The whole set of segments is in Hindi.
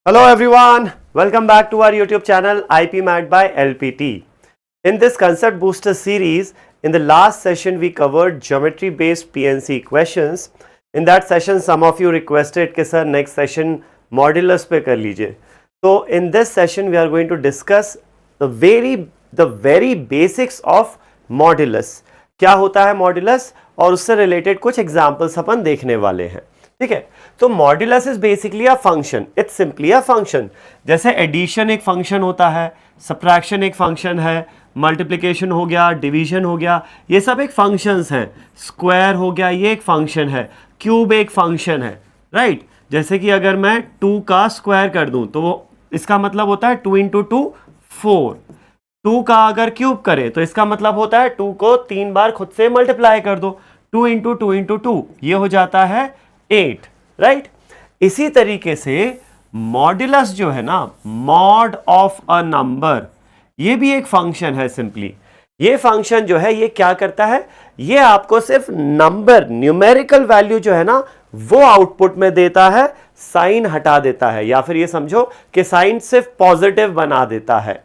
Hello everyone, welcome back to our YouTube channel IP Mat by LPT. In this concept booster series, in the last session we covered geometry based PNC questions. In that session some of you requested कि sir next session modulus पे कर लीजिए. So in this session we are going to discuss the very basics of modulus. क्या होता है modulus और उससे related कुछ examples अपन देखने वाले हैं. ठीक है, तो modulus is basically a function, it's simply a function. जैसे एडिशन एक फंक्शन होता है, सब्ट्रैक्शन एक फंक्शन है, मल्टीप्लिकेशन हो गया, डिवीजन हो गया, ये सब एक फंक्शंस हैं. स्क्वायर हो गया, ये एक फंक्शन है. क्यूब एक फंक्शन है, राइट. जैसे कि अगर मैं 2 का स्क्वायर कर दूं तो वो इसका मतलब होता है 2 × 2 4. 2 का अगर क्यूब करे तो इसका मतलब होता है 2 को 3 बार खुद से मल्टीप्लाई कर दो. 2 × 2 × 2 ये हो जाता है 8, राइट. इसी तरीके से मॉड्यूलस जो है ना, मॉड ऑफ अ नंबर, ये भी एक फंक्शन है. सिंपली ये फंक्शन जो है ये क्या करता है, ये आपको सिर्फ नंबर, न्यूमेरिकल वैल्यू जो है ना वो आउटपुट में देता है, साइन हटा देता है, या फिर ये समझो कि साइन सिर्फ पॉजिटिव बना देता है.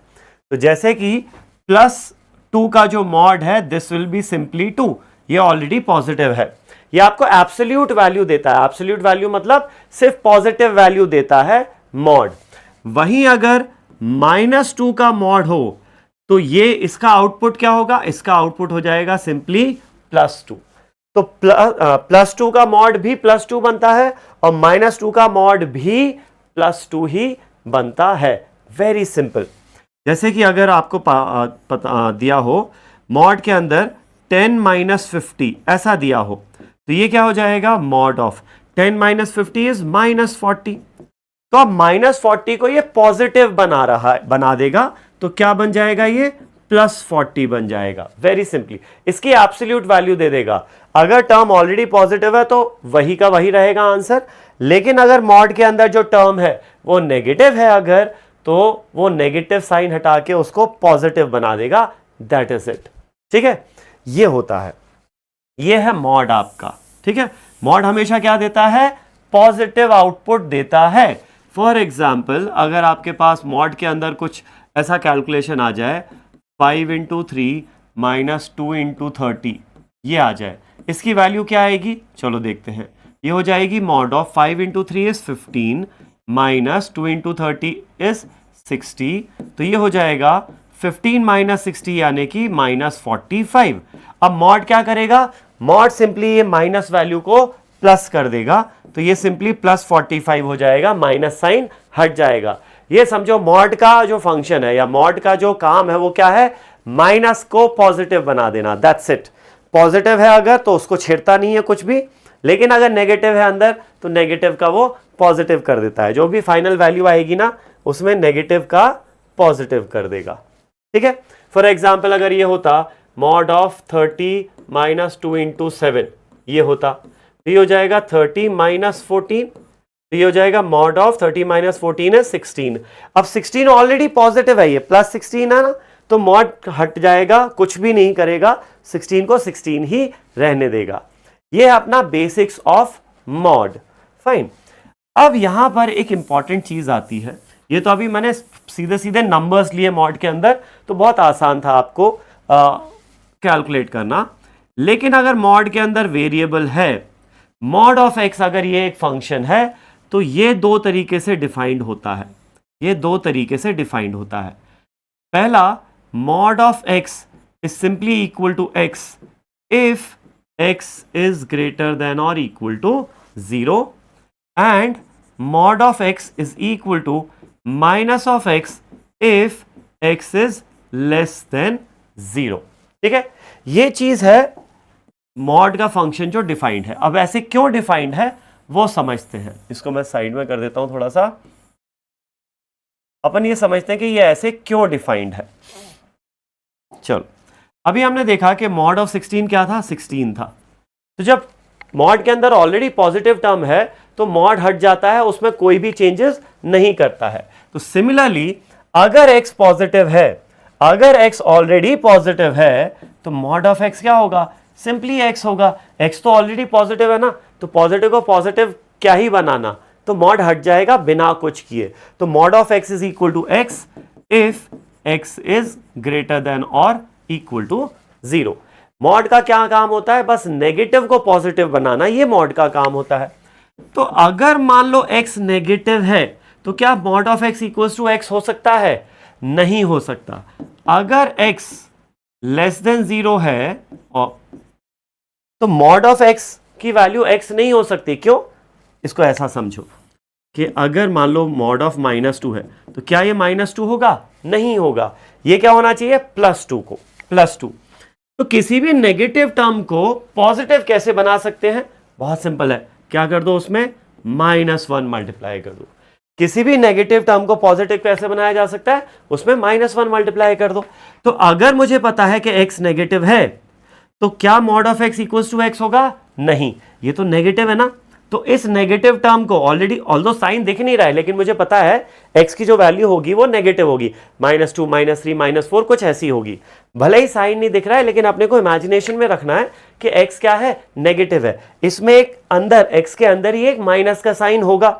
तो जैसे कि +2 का जो मॉड है दिस विल बी सिंपली 2, ये ऑलरेडी पॉजिटिव है. ये आपको एब्सोल्यूट वैल्यू देता है. एब्सोल्यूट वैल्यू मतलब सिर्फ पॉजिटिव वैल्यू देता है मॉड. वहीं अगर -2 का मॉड हो तो ये इसका आउटपुट क्या होगा, इसका आउटपुट हो जाएगा सिंपली +2. तो +2 का मॉड भी +2 बनता है और -2 का मॉड भी +2 ही बनता है. Very simple. जैसे कि अगर आपको दिया हो मॉड के अंदर 10 - 50 ऐसा दिया हो तो ये क्या हो जाएगा, मॉड ऑफ 10 - 50 इज -40. तो अब -40 को ये पॉजिटिव बना देगा, तो क्या बन जाएगा, ये +40 बन जाएगा. वेरी सिंपली इसकी एब्सोल्यूट वैल्यू दे देगा. अगर टर्म ऑलरेडी पॉजिटिव है तो वही का वही रहेगा आंसर. लेकिन अगर मॉड के अंदर जो टर्म है वो नेगेटिव है अगर, तो वो नेगेटिव साइन हटा के उसको पॉजिटिव बना देगा. That is it. ठीक है, ये होता है, ये है मॉड आपका. ठीक है, मॉड हमेशा क्या देता है, पॉजिटिव आउटपुट देता है. फॉर एग्जाम्पल अगर आपके पास मॉड के अंदर कुछ ऐसा कैलकुलेशन आ जाए 5 × 3 - 2 × 30 ये आ जाए, इसकी वैल्यू क्या आएगी, चलो देखते हैं. ये हो जाएगी मॉड ऑफ 5 × 3 इज 15 - 2 × 30 इज 60. तो ये हो जाएगा 15 - 60 यानी कि -45. अब मॉड क्या करेगा, मॉड सिंपली ये माइनस वैल्यू को प्लस कर देगा, तो ये सिंपली +45 हो जाएगा, माइनस साइन हट जाएगा. ये समझो मॉड का जो फंक्शन है या मॉड का जो काम है वो क्या है, माइनस को पॉजिटिव बना देना. That's it. पॉजिटिव है अगर तो उसको छेड़ता नहीं है कुछ भी, लेकिन अगर नेगेटिव है अंदर तो नेगेटिव का वो पॉजिटिव कर देता है. जो भी फाइनल वैल्यू आएगी ना उसमें नेगेटिव का पॉजिटिव कर देगा. ठीक है, फॉर एग्जाम्पल अगर ये होता मॉड ऑफ 30 - 2 × 7 ये होता, तो ये हो जाएगा 30 - 14. तो ये हो जाएगा मॉड ऑफ 30 - 14 है 16. अब 16 ऑलरेडी पॉजिटिव है, ये +16 है ना, तो मॉड हट जाएगा, कुछ भी नहीं करेगा, 16 को 16 ही रहने देगा. ये है अपना बेसिक्स ऑफ मॉड. फाइन. अब यहां पर एक इंपॉर्टेंट चीज आती है. ये तो अभी मैंने सीधे सीधे नंबर्स लिए मॉड के अंदर, तो बहुत आसान था आपको कैलकुलेट करना. लेकिन अगर मॉड के अंदर वेरिएबल है, मॉड ऑफ x अगर ये एक फंक्शन है तो ये 2 तरीके से डिफाइंड होता है. ये 2 तरीके से डिफाइंड होता है. पहला, mod of x is simply equal to x if x is greater than और equal to 0 and mod of x is equal to minus of x if x is less than 0. ठीक है, ये चीज है मॉड का फंक्शन जो डिफाइंड है. अब ऐसे क्यों डिफाइंड है वो समझते हैं. इसको मैं साइड में कर देता हूं थोड़ा सा. अपन ये समझते हैं कि ये ऐसे क्यों डिफाइंड है. चलो, अभी हमने देखा कि मॉड ऑफ 16 क्या था, 16 था. तो जब मॉड के अंदर ऑलरेडी पॉजिटिव टर्म है तो मॉड हट जाता है, उसमें कोई भी चेंजेस नहीं करता है. तो सिमिलरली अगर x पॉजिटिव है, अगर x ऑलरेडी पॉजिटिव है तो मॉड ऑफ x क्या होगा, सिंपली x होगा. x तो ऑलरेडी पॉजिटिव है ना, तो पॉजिटिव को पॉजिटिव क्या ही बनाना, तो मॉड हट जाएगा बिना कुछ किए। तो mod of x is equal to x if x is greater than और इक्वल टू 0। मॉड का क्या काम होता है? बस नेगेटिव को पॉजिटिव बनाना, ये मॉड का काम होता है। तो अगर मान लो x नेगेटिव है तो क्या mod of x equals to x हो सकता है? नहीं हो सकता। अगर x लेस देन 0 है तो मॉड ऑफ x की वैल्यू x नहीं हो सकती। क्यों? इसको ऐसा समझो कि अगर मान लो मॉड ऑफ -2 है तो क्या ये -2 होगा? नहीं होगा। ये क्या होना चाहिए? +2 को, +2। तो किसी भी नेगेटिव टर्म को पॉजिटिव कैसे बना सकते हैं? बहुत सिंपल है, क्या कर दो उसमें -1 मल्टीप्लाई कर दो। किसी भी नेगेटिव टर्म को पॉजिटिव कैसे बनाया जा सकता है? उसमें -1 मल्टीप्लाई कर दो। तो अगर मुझे पता है कि x नेगेटिव है तो क्या mod of x equals to x होगा? नहीं, ये तो नेगेटिव है ना। तो इस नेगेटिव टर्म को ऑलरेडी, ऑल्दो साइन दिख नहीं रहा है, लेकिन मुझे पता है x की जो वैल्यू होगी वो नेगेटिव होगी, -2, -3, -4 कुछ ऐसी होगी। भले ही साइन नहीं दिख रहा है, लेकिन अपने को इमेजिनेशन में रखना है कि x क्या है? नेगेटिव है। इसमें एक अंदर, x के अंदर ही एक माइनस का साइन होगा।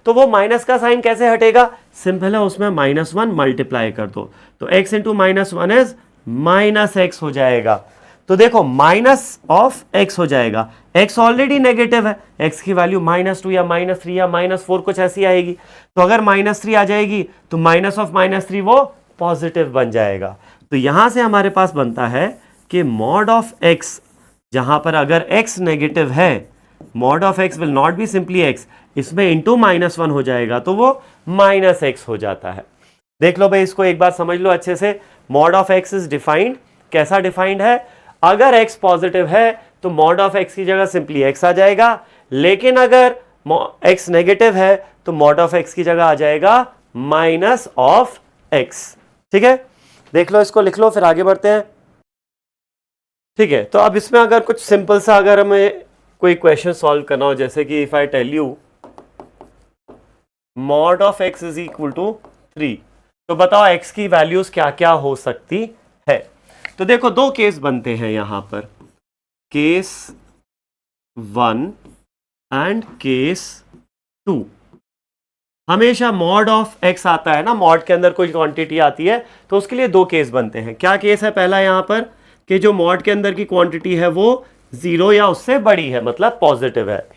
तो वो माइनस का साइन कैसे हटेगा? सिंपल है, उसमें -1 मल्टीप्लाई कर दो। तो x इंटू -1 इज -x हो जाएगा। तो देखो माइनस ऑफ x हो जाएगा, x ऑलरेडी नेगेटिव है, x की वैल्यू -2 या -3 या -4 कुछ ऐसी आएगी। तो अगर -3 आ जाएगी तो माइनस ऑफ -3 वो पॉजिटिव बन जाएगा। तो यहां से हमारे पास बनता है कि मॉड ऑफ x, जहां पर अगर x नेगेटिव है, mod of x will not be simply x, इसमें इंटू -1 हो जाएगा तो वो -x हो जाता है। देख लो भाई, इसको एक बार समझ लो अच्छे से। Mod of x is defined, कैसा डिफाइंड है? अगर x पॉजिटिव है तो मॉड ऑफ x की जगह सिंपली x आ जाएगा, लेकिन अगर x नेगेटिव है तो मॉड ऑफ x की जगह आ जाएगा माइनस ऑफ x। ठीक है, देख लो, इसको लिख लो, फिर आगे बढ़ते हैं। ठीक है, तो अब इसमें अगर कुछ सिंपल सा, अगर हमें कोई क्वेश्चन सॉल्व करना हो, जैसे कि if I tell you mod of x is equal to 3, तो बताओ x की वैल्यूज क्या क्या हो सकती है। तो देखो, दो केस बनते हैं यहां पर, केस 1 एंड केस 2। हमेशा मॉड ऑफ x आता है ना, मॉड के अंदर कोई क्वांटिटी आती है तो उसके लिए दो केस बनते हैं। क्या केस है? पहला यहां पर कि जो मॉड के अंदर की क्वांटिटी है वो 0 या उससे बड़ी है, मतलब पॉजिटिव है।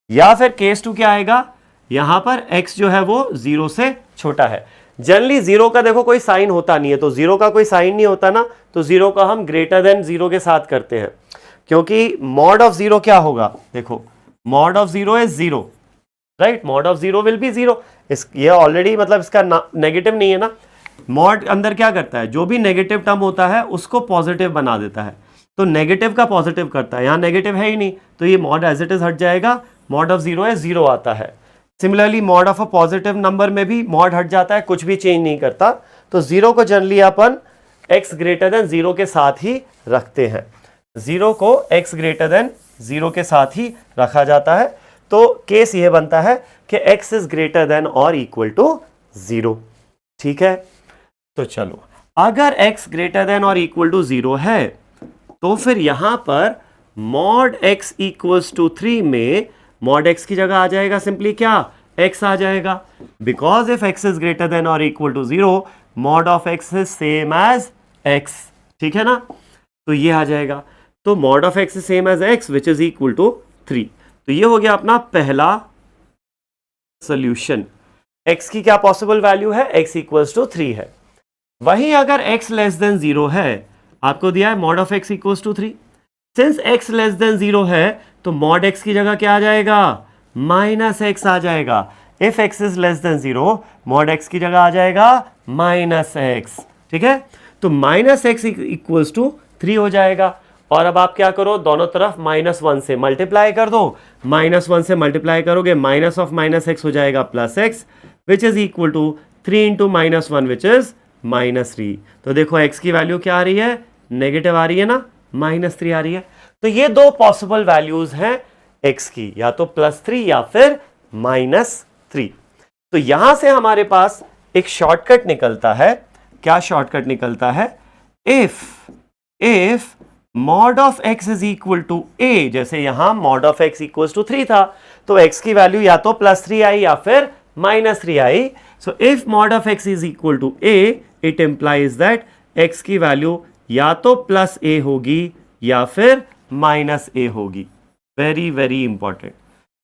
या फिर केस 2 क्या आएगा? यहां पर x जो है वो 0 से छोटा है। जनरली 0 का देखो कोई साइन होता नहीं है, तो 0 का कोई साइन नहीं होता ना, तो 0 का हम ग्रेटर देन 0 के साथ करते हैं, क्योंकि मॉड ऑफ 0 क्या होगा? देखो, mod of 0 is 0, right? Mod of 0 will be 0। ये ऑलरेडी, मतलब इसका नेगेटिव नहीं है ना। मॉड अंदर क्या करता है? जो भी नेगेटिव टर्म होता है उसको पॉजिटिव बना देता है, तो नेगेटिव का पॉजिटिव करता है। यहां नेगेटिव है ही नहीं, तो ये मॉड एज इट इज हट जाएगा, मॉड ऑफ 0 है, 0 आता है। Similarly mod of a positive number में भी मॉड हट जाता है, कुछ भी चेंज नहीं करता। तो 0 को जनरली अपन x ग्रेटर देन 0 के साथ ही रखते हैं, 0 को x ग्रेटर देन 0 के साथ ही रखा जाता है। तो केस ये बनता है कि x इज ग्रेटर देन और इक्वल टू 0। ठीक है, तो चलो, अगर x ग्रेटर देन और इक्वल टू 0 है तो फिर यहां पर मॉड x इक्वल्स टू 3 में मॉड x की जगह आ जाएगा सिंपली क्या? x आ जाएगा, because if x is greater than और equal to 0 mod of x is same as x। ठीक है ना, तो ये आ जाएगा। तो mod of x is same as x which is equal to 3। तो ये हो गया अपना पहला सोल्यूशन। x की क्या पॉसिबल वैल्यू है? x इक्वल्स टू 3 है। वहीं अगर x लेस देन 0 है, आपको दिया है mod of x equals to 3। Since x less than 0 है तो मॉड x की जगह क्या आ जाएगा? -x आ जाएगा। If x is less than 0 mod x की जगह आ जाएगा -x। ठीक है, तो -x इक्वल्स टू 3 हो जाएगा। और अब आप क्या करो, दोनों तरफ -1 से मल्टीप्लाई कर दो। -1 से मल्टीप्लाई करोगे, माइनस ऑफ -x हो जाएगा +x which is equal to 3 into -1 which is -3। तो देखो x की वैल्यू क्या आ रही है? नेगेटिव आ रही है ना, -3 आ रही है। तो ये दो पॉसिबल वैल्यूज हैं x की, या तो +3 या फिर -3। तो यहां से हमारे पास एक शॉर्टकट निकलता है। क्या शॉर्टकट निकलता है? If mod of x is equal to a, जैसे यहां mod of x equal to 3 था, तो x की वैल्यू या तो +3 आई या फिर -3 i. So if mod of x is equal to a, it implies that x की वैल्यू या तो +a होगी या फिर -a होगी. Very very important.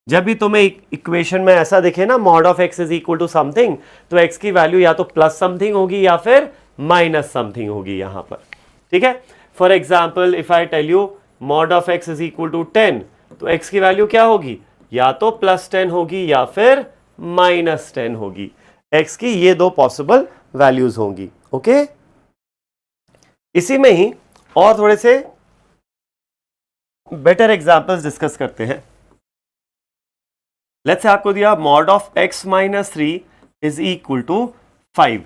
जब भी तुम्हें इक्वेशन में ऐसा दिखे ना, mod of x is equal to something, तो x की वैल्यू या तो प्लस समथिंग होगी या फिर माइनस समथिंग होगी यहां पर. ठीक है. For example if I tell you mod of x is equal to 10, तो x की वैल्यू क्या होगी, या तो +10 होगी या फिर -10 होगी. x की ये दो पॉसिबल वैल्यूज होंगी. ओके. इसी में ही और थोड़े से बेटर एग्जांपल्स डिस्कस करते हैं. लेट्स से आपको दिया mod of x - 3 is equal to 5.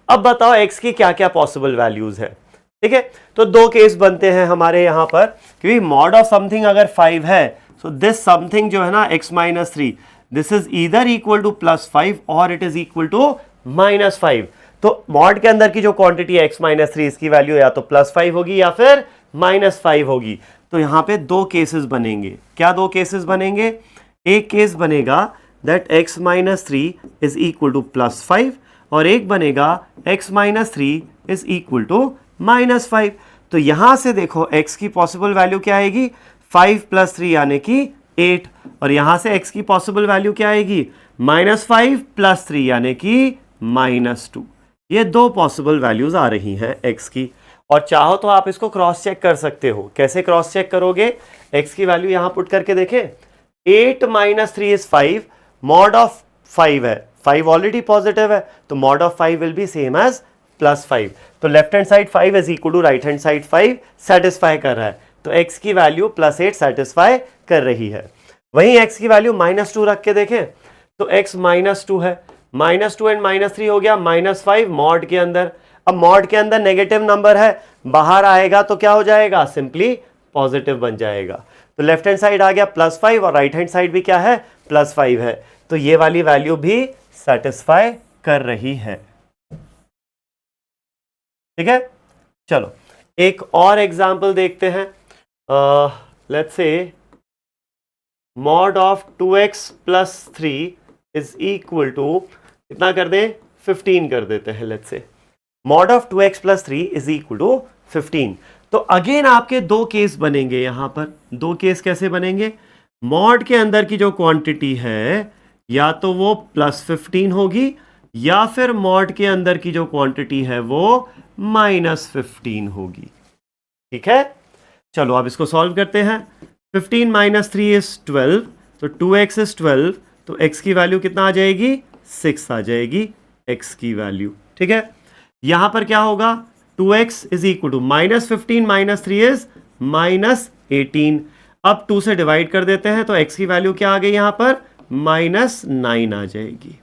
अब बताओ x की क्या क्या पॉसिबल वैल्यूज है. ठीक है. तो दो केस बनते हैं हमारे यहां पर, क्योंकि मॉड ऑफ समथिंग अगर 5 है, सो दिस समथिंग जो है ना x - 3, this is either equal to +5 और इट इज इक्वल टू -5. तो मॉड के अंदर की जो क्वांटिटी है x - 3, इसकी वैल्यू या तो +5 होगी या फिर -5 होगी. तो यहां पे दो केसेस बनेंगे. क्या दो केसेस बनेंगे? एक केस बनेगा that x - 3 is equal to +5 और एक बनेगा x - 3 इज इक्वल टू -5. तो यहां से देखो x की पॉसिबल वैल्यू क्या आएगी, 5 + 3 यानी कि 8, और यहां से x की पॉसिबल वैल्यू क्या आएगी, -5 + 3 यानी कि -2. ये दो पॉसिबल वैल्यूज आ रही हैं x की, और चाहो तो आप इसको क्रॉस चेक कर सकते हो. कैसे क्रॉस चेक करोगे? x की वैल्यू यहां पुट करके देखें. 8 - 3 इज 5, मॉड ऑफ 5 है, 5 ऑलरेडी पॉजिटिव है, तो mod of 5 will be same as +5. तो left hand side 5 is equal to right hand side 5 satisfy कर रहा है. तो x की वैल्यू +8 सेटिस्फाई कर रही है. वहीं x की वैल्यू -2 रख के देखें, तो x -2 है, -2 एंड -3 हो गया -5 मॉड के अंदर. अब मॉड के अंदर नेगेटिव नंबर है, बाहर आएगा तो क्या हो जाएगा, सिंपली पॉजिटिव बन जाएगा. तो लेफ्ट हैंड साइड आ गया +5 और राइट हैंड साइड भी क्या है, +5 है. तो ये वाली वैल्यू भी सेटिस्फाई कर रही है. ठीक है. चलो एक और एग्जांपल देखते हैं. Let's say mod of 2x + 3 is equal to कितना कर दें, 15 कर देते हैं. Let's say mod of 2x + 3 is equal to 15. तो अगेन आपके दो केस बनेंगे यहां पर. दो केस कैसे बनेंगे? मॉड के अंदर की जो क्वांटिटी है या तो वो +15 होगी या फिर मॉड के अंदर की जो क्वांटिटी है वो -15 होगी. ठीक है. चलो अब इसको सॉल्व करते हैं. 15 - 3 इज 12, तो 2x इज 12, तो x की वैल्यू कितना आ जाएगी, 6 आ जाएगी x की वैल्यू. ठीक है. यहां पर क्या होगा, 2x is equal to -15 - 3 is -18. अब 2 से डिवाइड कर देते हैं, तो x की वैल्यू क्या आ गई यहां पर, -9 आ जाएगी.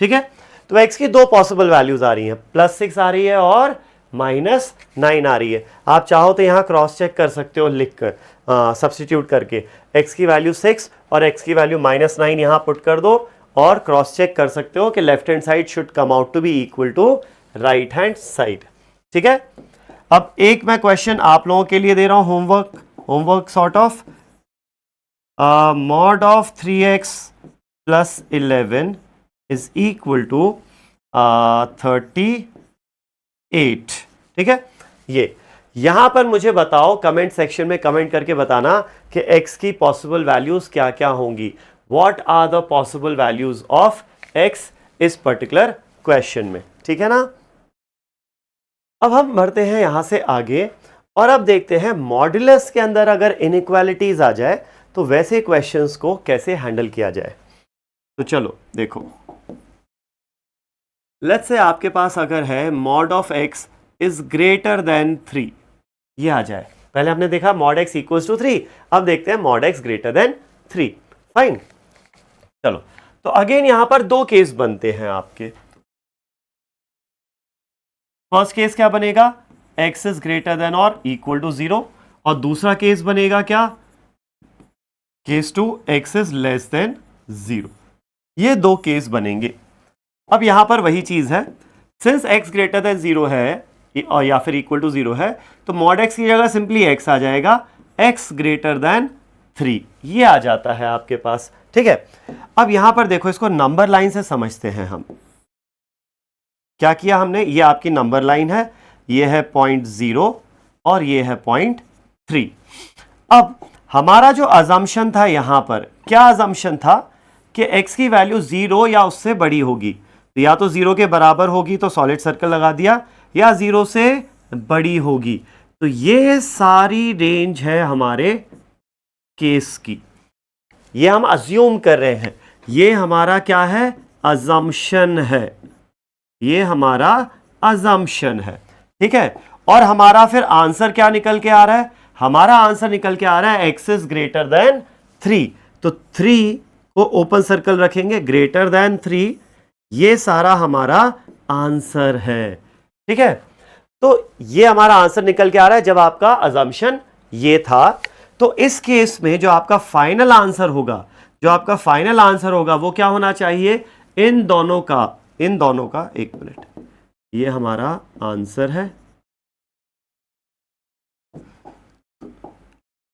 ठीक है. तो x की दो पॉसिबल वैल्यूज आ रही हैं, +6 आ रही है और -9 आ रही है. आप चाहो तो यहां क्रॉस चेक कर सकते हो लिखकर, सब्स्टिट्यूट करके. x की वैल्यू 6 और x की वैल्यू -9 यहां पुट कर दो और क्रॉस चेक कर सकते हो कि left hand side should come out to be equal to right hand side. ठीक है. अब एक मैं क्वेश्चन आप लोगों के लिए दे रहा हूं, homework sort of. Mod of 3x + 11 is equal to 38. ठीक है. ये यहां पर मुझे बताओ, कमेंट सेक्शन में कमेंट करके बताना कि x की पॉसिबल वैल्यूज क्या क्या होंगी. What are the possible values of x इस पर्टिकुलर क्वेश्चन में. ठीक है ना. अब हम बढ़ते हैं यहां से आगे और अब देखते हैं मॉड्यूलस के अंदर अगर इनइक्वालिटीज आ जाए तो वैसे क्वेश्चंस को कैसे हैंडल किया जाए. तो चलो देखो. लेट्स से आपके पास अगर है mod of x is greater then 3, ये आ जाए. पहले हमने देखा मॉड x इक्वल्स टू 3, अब देखते हैं mod x greater than 3. Fine. चलो तो अगेन यहां पर दो केस बनते हैं आपके. फर्स्ट केस क्या बनेगा, x इज ग्रेटर देन और इक्वल टू 0, और दूसरा केस बनेगा क्या, case 2 x is less than 0. ये दो केस बनेंगे. अब यहां पर वही चीज है, सिंस x ग्रेटर देन 0 है और या फिर इक्वल टू 0 है, तो मॉड x की जगह सिंपली x आ जाएगा, x ग्रेटर देन 3, ये आ जाता है आपके पास। ठीक है, अब यहां पर देखो, इसको नंबर लाइन से समझते हैं हम। क्या किया हमने, ये आपकी नंबर लाइन है, ये है 0.0 और ये है 0.3। अब हमारा जो अजम्पशन था यहां पर, क्या अजम्पशन था कि x की वैल्यू 0 या उससे बड़ी होगी, तो या तो 0 के बराबर होगी तो सॉलिड सर्कल लगा दिया, या 0 से बड़ी होगी। तो ये सारी रेंज है हमारे केस की, ये हम अज्यूम कर रहे हैं, ये हमारा क्या है, अजम्पशन है, ये हमारा अजम्पशन है। ठीक है, और हमारा फिर आंसर क्या निकल के आ रहा है, हमारा आंसर निकल के आ रहा है x इज ग्रेटर देन 3। तो 3 को ओपन सर्कल रखेंगे, ग्रेटर देन 3, ये सारा हमारा आंसर है। ठीक है, तो ये हमारा आंसर निकल के आ रहा है जब आपका अजम्पशन ये था। तो इस केस में जो आपका फाइनल आंसर होगा, वो क्या होना चाहिए, इन दोनों का, एक मिनट, ये हमारा आंसर है।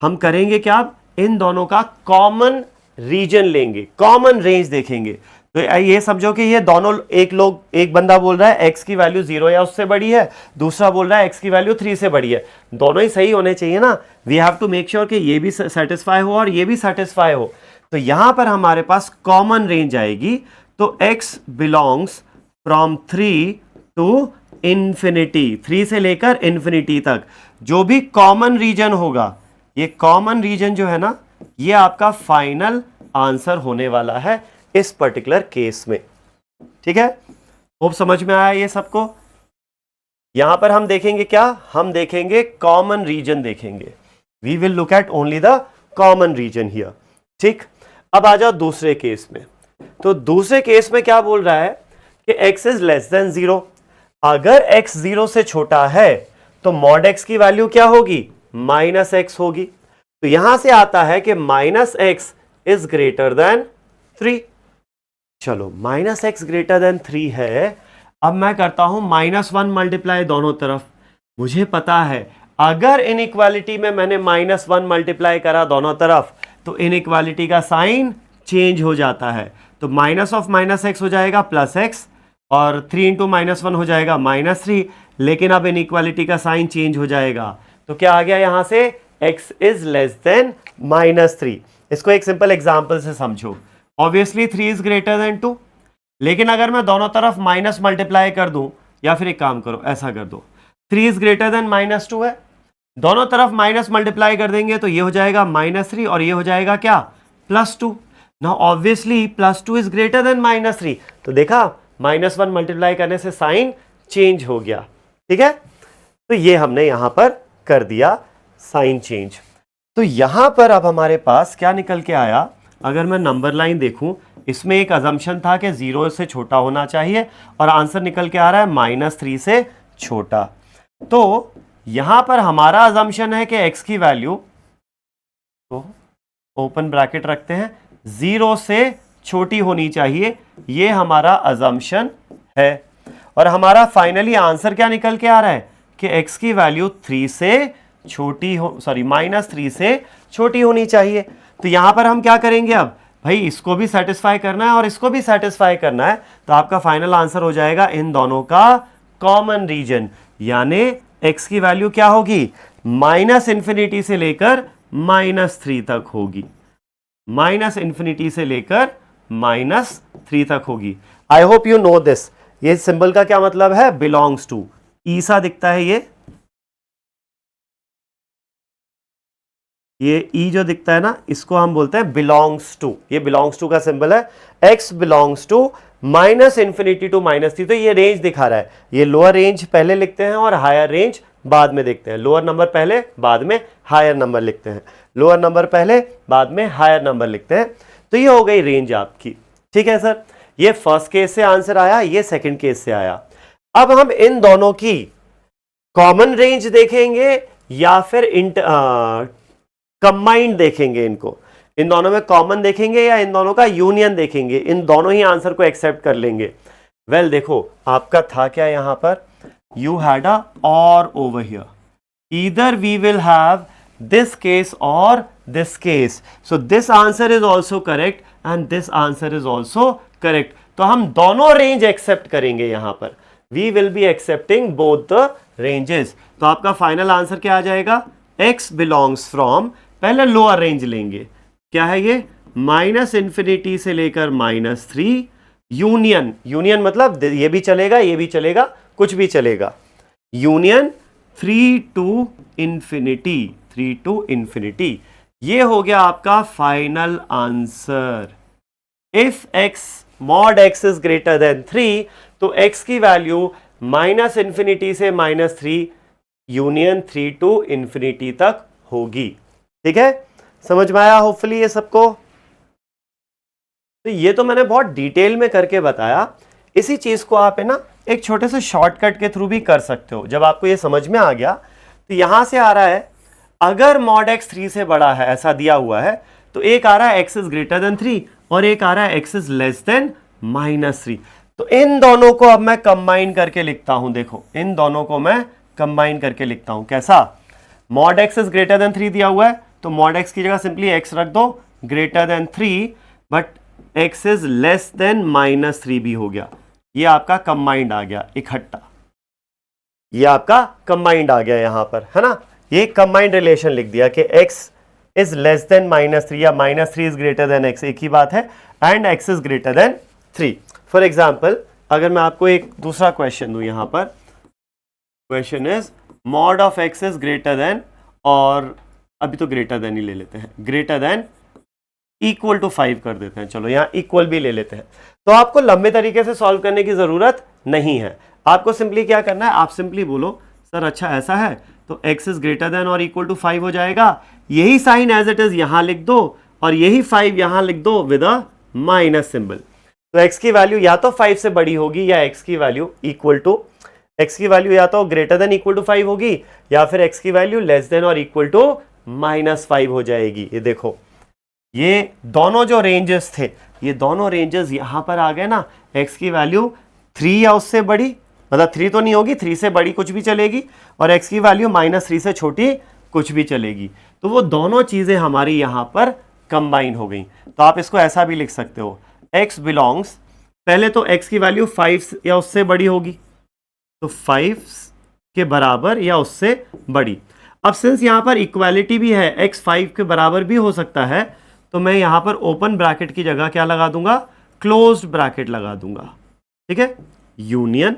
हम करेंगे क्या, इन दोनों का कॉमन रीजन लेंगे, कॉमन रेंज देखेंगे। तो ये समझो कि ये दोनों, एक बंदा बोल रहा है x की वैल्यू 0 या उससे बड़ी है, दूसरा बोल रहा है x की वैल्यू 3 से बड़ी है, दोनों ही सही होने चाहिए ना। We have to make sure कि ये भी सेटिस्फाई हो और ये भी सेटिस्फाई हो। तो यहां पर हमारे पास कॉमन रेंज आएगी, तो x belongs from 3 to infinity, 3 से लेकर इंफिनिटी तक जो भी कॉमन रीजन होगा, ये कॉमन रीजन जो है ना, ये आपका फाइनल आंसर होने वाला है इस पर्टिकुलर केस में। ठीक है, होप समझ में आया ये सबको। यहां पर हम देखेंगे क्या, हम देखेंगे कॉमन रीजन देखेंगे, we will look at only the common region here. ठीक, अब आ जाओ दूसरे केस में। तो दूसरे केस में क्या बोल रहा है कि x इज लेस देन 0। अगर x 0 से छोटा है तो मॉड x की वैल्यू क्या होगी, -x होगी। तो यहां से आता है कि -x इज ग्रेटर देन 3। चलो, -x ग्रेटर देन 3 है। अब मैं करता हूं -1 मल्टीप्लाई दोनों तरफ। मुझे पता है अगर इनइक्वालिटी में मैंने -1 मल्टीप्लाई करा दोनों तरफ तो इनइक्वालिटी का साइन चेंज हो जाता है। तो माइनस ऑफ -x हो जाएगा +x और 3 इंटू -1 हो जाएगा -3। लेकिन अब इनइक्वालिटी का साइन चेंज हो जाएगा, तो क्या आ गया यहां से, x इज लेस देन -3। इसको एक सिंपल एग्जांपल से समझो। ऑब्वियसली 3 इज ग्रेटर देन 2, लेकिन अगर मैं दोनों तरफ माइनस मल्टीप्लाई कर दूं, या फिर एक काम करो, ऐसा कर दो, 3 इज ग्रेटर देन -2 है, दोनों तरफ माइनस मल्टीप्लाई कर देंगे तो ये हो जाएगा -3 और ये हो जाएगा क्या, +2। Now obviously +2 is greater then -3, तो देखा -1 मल्टीप्लाई करने से साइन चेंज हो गया। ठीक है, तो ये हमने यहां पर कर दिया साइन चेंज। तो यहां पर अब हमारे पास क्या निकल के आया, अगर मैं नंबर लाइन देखूं, इसमें एक अजम्पशन था कि 0 से छोटा होना चाहिए और आंसर निकल के आ रहा है -3 से छोटा। तो यहां पर हमारा अजम्पशन है कि x की वैल्यू, तो ओपन ब्रैकेट रखते हैं, 0 से छोटी होनी चाहिए, ये हमारा अजम्पशन है। और हमारा फाइनली आंसर क्या निकल के आ रहा है कि x की वैल्यू 3 से छोटी हो, सॉरी -3 से छोटी होनी चाहिए। तो यहां पर हम क्या करेंगे, अब भाई इसको भी सेटिस्फाई करना है और इसको भी सेटिस्फाई करना है, तो आपका फाइनल आंसर हो जाएगा इन दोनों का कॉमन रीजन, यानी x की वैल्यू क्या होगी, -∞ से लेकर -3 तक होगी, -∞ से लेकर -3 तक होगी। I hope you know this. ये सिंबल का क्या मतलब है, बिलोंग्स टू, ई सा दिखता है, ये ई जो दिखता है ना, इसको हम बोलते हैं बिलोंग्स टू। ये बिलोंग्स टू का सिंबल है, x बिलोंग्स टू -∞ टू -3। तो ये रेंज दिखा रहा है, ये लोअर रेंज पहले लिखते हैं और हायर रेंज बाद में देखते हैं। लोअर नंबर पहले, बाद में हायर नंबर लिखते हैं, लोअर नंबर पहले, बाद में हायर नंबर लिखते हैं। तो ये हो गई रेंज आपकी। ठीक है सर, ये फर्स्ट केस से आंसर आया, ये सेकंड केस से आया। अब हम इन दोनों की कॉमन रेंज देखेंगे या फिर कंबाइंड देखेंगे, इनको, इन दोनों में कॉमन देखेंगे या इन दोनों का यूनियन देखेंगे, इन दोनों ही आंसर को एक्सेप्ट कर लेंगे। वेल देखो, आपका था क्या यहां पर, you had a or over here. Either we will have this case or this case. So this answer is also correct and this answer is also correct. तो हम दोनों रेंज एक्सेप्ट करेंगे यहां पर. We will be accepting both the ranges. तो आपका फाइनल आंसर क्या आ जाएगा? X belongs from, पहले लोअर रेंज लेंगे. क्या है ये? माइनस इंफिनिटी से लेकर -3 यूनियन. यूनियन मतलब ये भी चलेगा, ये भी चलेगा, कुछ भी चलेगा. Union 3 to infinity. 3 to infinity. ये हो गया आपका final answer. If x mod x is greater then 3 तो x की वैल्यू माइनस इंफिनिटी से -3 यूनियन 3 to इंफिनिटी तक होगी. ठीक है, समझ में आया होपफुली ये सबको. तो ये तो मैंने बहुत डिटेल में करके बताया. इसी चीज को आप है ना एक छोटे से शॉर्टकट के थ्रू भी कर सकते हो. जब आपको ये समझ में आ गया तो यहां से आ रहा है अगर mod x 3 से बड़ा है, ऐसा दिया हुआ है, तो एक आ रहा है x इज ग्रेटर देन 3 और एक आ रहा है x इज लेस देन -3. तो इन दोनों को अब मैं कंबाइन करके लिखता हूं. देखो इन दोनों को मैं कंबाइन करके लिखता हूं. कैसा? mod x is greater then 3 दिया हुआ है तो mod x की जगह सिंपली x रख दो, greater than 3 but x is less then -3 भी हो गया. ये आपका कंबाइंड आ गया इकट्ठा. ये आपका कंबाइंड आ गया यहां पर, है ना. ये कंबाइंड रिलेशन लिख दिया कि x इज लेस देन -3 या -3 इज ग्रेटर देन x, एक ही बात है, and x is greater then 3. For example अगर मैं आपको एक दूसरा क्वेश्चन दूं यहां पर, question is mod of x is greater than, और अभी तो ग्रेटर देन ही ले लेते हैं, ग्रेटर देन इक्वल टू 5 कर देते हैं. चलो यहां इक्वल भी ले लेते हैं. तो आपको लंबे तरीके से सॉल्व करने की जरूरत नहीं है. आपको सिंपली क्या करना है, आप सिंपली बोलो सर अच्छा ऐसा है तो x इज ग्रेटर देन और इक्वल टू 5 हो जाएगा. यही साइन एज इट इज यहां लिख दो और यही 5 यहां लिख दो विद अ माइनस सिंबल. तो x की वैल्यू या तो 5 से बड़ी होगी या x की वैल्यू इक्वल टू, x की वैल्यू या तो ग्रेटर देन इक्वल टू 5 होगी या फिर x की वैल्यू लेस देन और इक्वल टू -5 हो जाएगी. ये देखो ये दोनों जो रेंजेस थे, ये दोनों रेंजेस यहां पर आ गए ना. x की वैल्यू 3 या उससे बड़ी, मतलब 3 तो नहीं होगी, 3 से बड़ी कुछ भी चलेगी, और x की वैल्यू -3 से छोटी कुछ भी चलेगी. तो वो दोनों चीजें हमारी यहां पर कंबाइन हो गई. तो आप इसको ऐसा भी लिख सकते हो, x बिलोंग्स, पहले तो x की वैल्यू 5 या उससे बड़ी होगी तो 5 के बराबर या उससे बड़ी. अब सिंस यहां पर इक्वालिटी भी है, x 5 के बराबर भी हो सकता है, तो मैं यहां पर ओपन ब्रैकेट की जगह क्या लगा दूंगा, क्लोज्ड ब्रैकेट लगा दूंगा. ठीक है, यूनियन.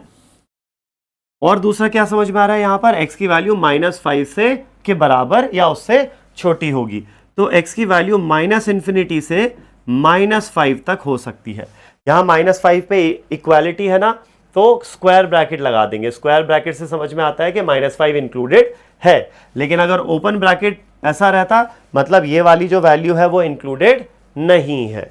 और दूसरा क्या समझ में आ रहा है, यहां पर x की वैल्यू -5 से के बराबर या उससे छोटी होगी. तो x की वैल्यू माइनस इंफिनिटी से -5 तक हो सकती है. यहां -5 पे इक्वालिटी है ना, तो स्क्वायर ब्रैकेट लगा देंगे. स्क्वायर ब्रैकेट से समझ में आता है कि -5 इंक्लूडेड है. लेकिन अगर ओपन ब्रैकेट ऐसा रहता मतलब ये वाली जो वैल्यू है वो इंक्लूडेड नहीं है.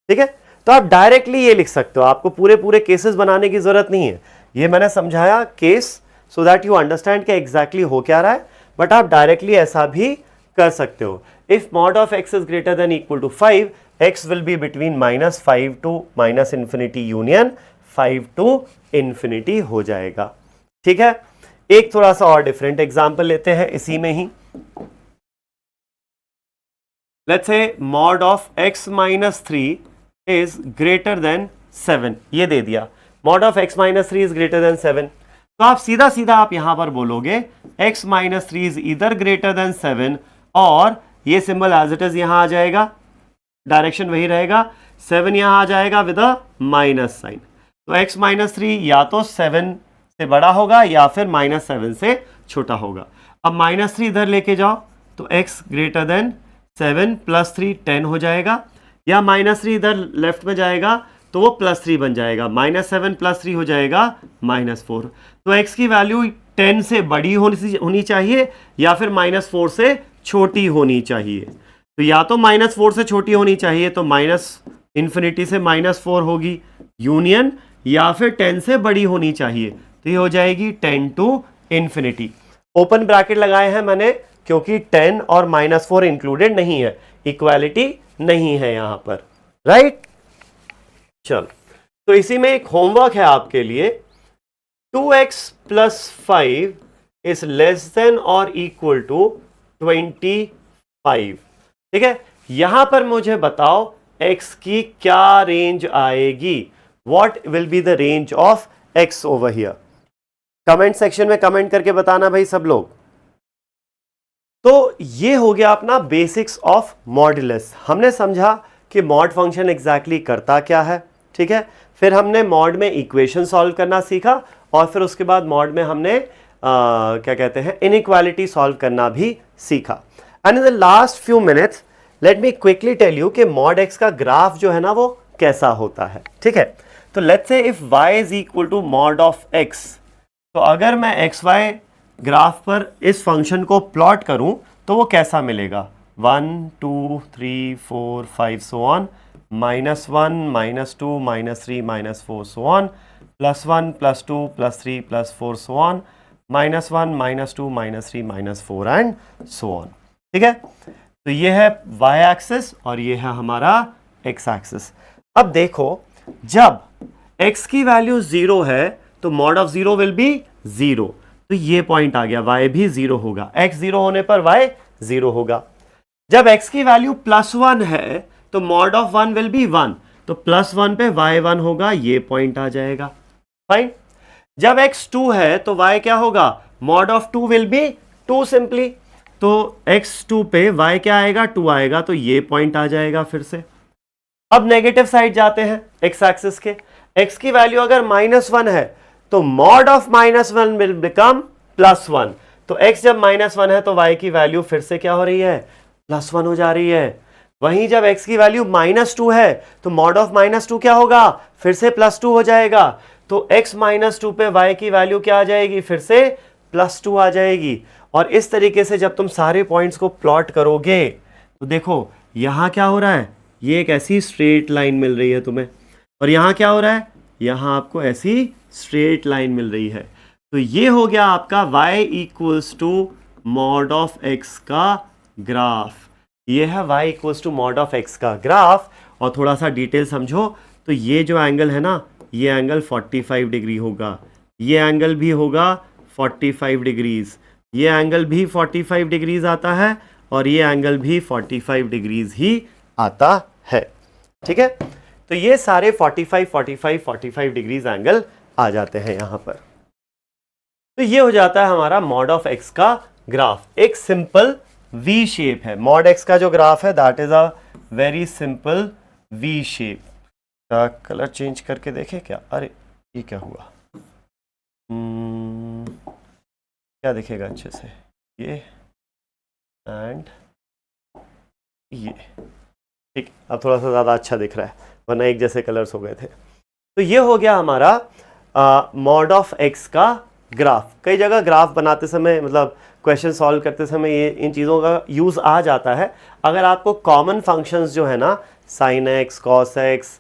ठीक है, तो आप डायरेक्टली ये लिख सकते हो, आपको पूरे पूरे केसेस बनाने की जरूरत नहीं है. ये मैंने समझाया case so that you understand कि एग्जैक्टली हो क्या रहा है, बट आप डायरेक्टली ऐसा भी कर सकते हो. If mod of x is greater than equal to 5, x will be between -5 to -infinity union 5 to infinity हो जाएगा. ठीक है, एक थोड़ा सा और डिफरेंट एग्जांपल लेते हैं इसी में ही. Let's say mod of x -3 is greater than 7. ये दे दिया, mod of x -3 is greater than 7. तो आप सीधा सीधा आप यहां पर बोलोगे x -3 इज इधर ग्रेटर देन 7 और ये सिंबल एज इट इज यहां आ जाएगा, डायरेक्शन वही रहेगा, 7 यहां आ जाएगा विद अ माइनस साइन. तो x -3 या तो 7 से बड़ा होगा या फिर -7 से छोटा होगा. अब -3 इधर लेके जाओ तो x ग्रेटर देन 7 + 3 10 हो जाएगा, या -3 इधर लेफ्ट में जाएगा तो वो +3 बन जाएगा, -7 + 3 हो जाएगा -4. तो x की वैल्यू 10 से बड़ी होनी चाहिए या फिर -4 से छोटी होनी चाहिए. तो या तो -4 से छोटी होनी चाहिए तो -इंफिनिटी से -4 होगी यूनियन, या फिर 10 से बड़ी होनी चाहिए तो ये हो जाएगी 10 टू इंफिनिटी. ओपन ब्रैकेट लगाए हैं मैंने क्योंकि 10 और -4 इंक्लूडेड नहीं है, इक्वालिटी नहीं है यहां पर. राइट, चलो तो इसी में एक होमवर्क है आपके लिए. 2x plus 5 is less than or equal to 25। ठीक है, यहां पर मुझे बताओ x की क्या रेंज आएगी, what will be the range of x over here। Comment section में कमेंट करके बताना भाई सब लोग। तो ये हो गया अपना बेसिक्स ऑफ मॉड्यूलस। हमने समझा कि मॉड फंक्शन एग्जैक्टली करता क्या है, ठीक है। फिर हमने मॉड में इक्वेशन सॉल्व करना सीखा और फिर उसके बाद मॉड में हमने क्या कहते हैं इनइक्वालिटी सॉल्व करना भी सीखा। And in the last few minutes let me quickly tell you कि मॉड एक्स का ग्राफ जो है ना वो कैसा होता है, ठीक है। तो let's say if y is equal to mod of x, तो अगर मैं एक्स वाई ग्राफ पर इस फंक्शन को प्लॉट करूं तो वो कैसा मिलेगा, 1 2 3 4 5 so on, -1 -2 -3 -4 so on, +1 +2 +3 +4 so on, -1 -2 -3 -4 and so on, ठीक है। तो ये है y एक्सिस और ये है हमारा x एक्सिस। अब देखो जब x की वैल्यू 0 है तो मॉड ऑफ 0 विल बी 0, तो ये पॉइंट आ गया, y भी 0 होगा, x 0 होने पर y 0 होगा। जब x की वैल्यू +1 है तो मॉड ऑफ 1 विल बी 1, तो +1 पे y 1 होगा, ये पॉइंट आ जाएगा, फाइन। जब x 2 है तो y क्या होगा, mod of 2 will be 2 simply, तो x2 पे y क्या आएगा, 2 आएगा, तो ये पॉइंट आ जाएगा फिर से। अब नेगेटिव साइड जाते हैं x एक्सिस के, x की वैल्यू अगर -1 है तो मॉड ऑफ -1 विल बिकम +1, तो x जब -1 है तो y की वैल्यू फिर से क्या हो रही है, +1 हो जा रही है। वहीं जब x की वैल्यू -2 है तो मॉड ऑफ -2 क्या होगा, फिर से +2 हो जाएगा, तो x -2 पे y की वैल्यू क्या आ जाएगी, फिर से +2 आ जाएगी। और इस तरीके से जब तुम सारे पॉइंट्स को प्लॉट करोगे तो देखो यहां क्या हो रहा है, ये एक ऐसी स्ट्रेट लाइन मिल रही है तुम्हें, और यहां क्या हो रहा है, यहां आपको ऐसी स्ट्रेट लाइन मिल रही है। तो ये हो गया आपका y equals to mod of x का ग्राफ, ये है y equals to mod of x का ग्राफ। और थोड़ा सा डिटेल समझो तो ये जो एंगल है ना, ये एंगल 45 डिग्री होगा, ये एंगल भी होगा 45 डिग्रीज, ये एंगल भी 45 डिग्रीज आता है और ये एंगल भी 45 डिग्रीज ही आता है, ठीक है। तो ये सारे 45 45 45 डिग्रीज एंगल आ जाते हैं यहां पर। तो ये हो जाता है हमारा मॉड ऑफ एक्स का ग्राफ, एक सिंपल वी शेप है। मॉड एक्स का जो ग्राफ है that is a very simple V shape. Colour change करके देखे क्या, अरे ये क्या हुआ, क्या दिखेगा अच्छे से, ये एंड ये, ठीक, अब थोड़ा सा ज़्यादा अच्छा दिख रहा है, वरना एक जैसे कलर्स हो गए थे। तो ये हो गया हमारा मॉड ऑफ एक्स का ग्राफ। कई जगह ग्राफ बनाते समय मतलब क्वेश्चन सॉल्व करते समय ये इन चीज़ों का यूज़ आ जाता है। अगर आपको कॉमन फंक्शंस जो है ना, sine x, cos x,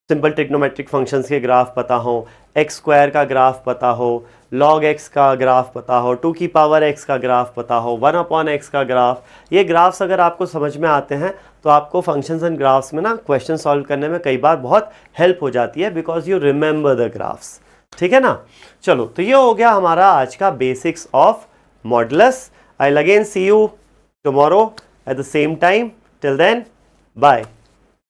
simple trigonometric functions के ग्राफ पता हो, एक्स स्क्वायर का ग्राफ पता हो, लॉग एक्स का ग्राफ पता हो, 2 की पावर एक्स का ग्राफ पता हो, 1/x का ग्राफ, ये ग्राफ्स अगर आपको समझ में आते हैं तो आपको फंक्शंस एंड ग्राफ्स में ना क्वेश्चन सॉल्व करने में कई बार बहुत हेल्प हो जाती है, because you remember the graphs, ठीक है ना। चलो, तो ये हो गया हमारा आज का basics of modulus. I will again see you tomorrow at the same time, till then bye.